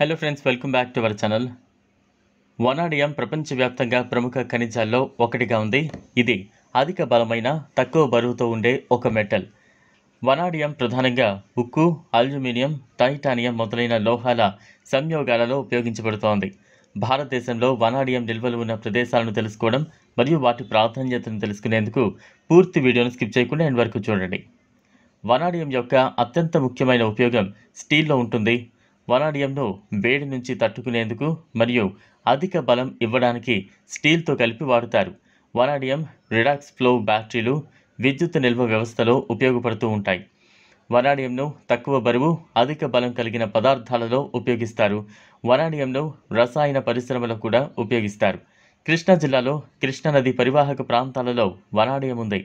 Hello friends, welcome back to our channel. Vanadium ప్రపంచవ్యాప్తంగా ప్రముఖ ఖనిజాల్లో ఒకటిగా ఉంది. ఇది అధిక బలమైన, తక్కువ బరువుతో ఉండే ఒక మెటల్. వనాడియం ప్రధానంగా ఉక్కు, అల్యూమినియం, టైటానియం మొదలైన లోహాల సంయోగాలలో ఉపయోగించబడుతోంది. భారతదేశంలో వనాడియం నిల్వలు ఉన్న ప్రదేశాలను తెలుసుకోవడం మరియు వాటి ప్రాధాన్యతను తెలుసుకునేందుకు పూర్తి వీడియోను స్కిప్ చేయకుండా ఎండ్ వరకు చూడండి. వనాడియం యొక్క అత్యంత ముఖ్యమైన ఉపయోగం స్టీల్లో ఉంటుంది. వనాడియంను వేడి నుంచి తట్టుకునేందుకు మరియు అధిక బలం ఇవ్వడానికి స్టీల్తో కలిపి వాడుతారు. వనాడియం రిడాక్స్ ఫ్లో బ్యాటరీలు, విద్యుత్ నిల్వ వ్యవస్థలో ఉపయోగపడుతూ ఉంటాయి. వనాడియంను తక్కువ బరువు, అధిక బలం కలిగిన పదార్థాలలో ఉపయోగిస్తారు. వనాడియంను రసాయన పరిశ్రమలో కూడా ఉపయోగిస్తారు. కృష్ణా జిల్లాలో కృష్ణానది పరివాహక ప్రాంతాలలో వనాడియం ఉంది.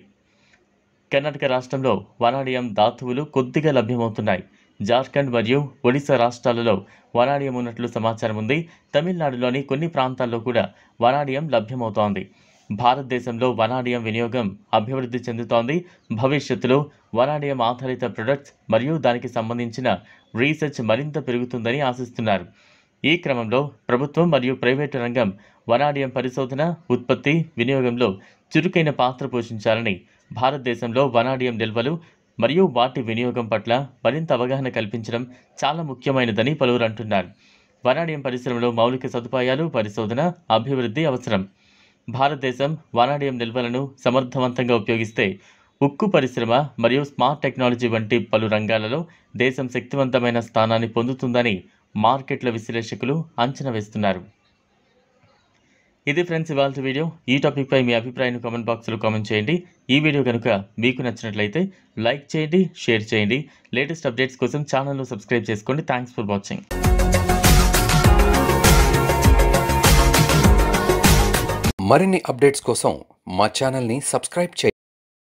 కర్ణాటక రాష్ట్రంలో వనాడియం ధాతువులు కొద్దిగా లభ్యమవుతున్నాయి. జార్ఖండ్ మరియు ఒడిశా రాష్ట్రాలలో వనాడియం ఉన్నట్లు సమాచారం ఉంది. తమిళనాడులోని కొన్ని ప్రాంతాల్లో కూడా వనాడియం లభ్యమవుతోంది. భారతదేశంలో వనాడియం వినియోగం అభివృద్ధి చెందుతోంది. భవిష్యత్తులో వనాడియం ఆధారిత ప్రొడక్ట్స్ మరియు దానికి సంబంధించిన రీసెర్చ్ మరింత పెరుగుతుందని ఆశిస్తున్నారు. ఈ క్రమంలో ప్రభుత్వం మరియు ప్రైవేటు రంగం వనాడియం పరిశోధన, ఉత్పత్తి, వినియోగంలో చురుకైన పాత్ర పోషించాలని, భారతదేశంలో వనాడియం నిల్వలు మరియు వాటి వినియోగం పట్ల మరింత అవగాహన కల్పించడం చాలా ముఖ్యమైనదని పలువురు అంటున్నారు. వనాడియం పరిశ్రమలో మౌలిక సదుపాయాలు, పరిశోధన, అభివృద్ధి అవసరం. భారతదేశం వనాడియం నిల్వలను సమర్థవంతంగా ఉపయోగిస్తే ఉక్కు పరిశ్రమ మరియు స్మార్ట్ టెక్నాలజీ వంటి పలు రంగాలలో దేశం శక్తివంతమైన స్థానాన్ని పొందుతుందని మార్కెట్ల విశ్లేషకులు అంచనా వేస్తున్నారు. ఇది ఫ్రెండ్స్ ఇవాల్టి వీడియో. ఈ టాపిక్పై మీ అభిప్రాయాన్ని కామెంట్ బాక్స్లో కామెంట్ చేయండి. ఈ వీడియో కనుక మీకు నచ్చినట్లయితే లైక్ చేయండి, షేర్ చేయండి. లేటెస్ట్ అప్డేట్స్ కోసం ఛానల్ను సబ్స్క్రైబ్ చేసుకోండి. Thanks for watching. మరిన్ని అప్డేట్స్ కోసం మా ఛానల్ని సబ్స్క్రైబ్ చేయండి.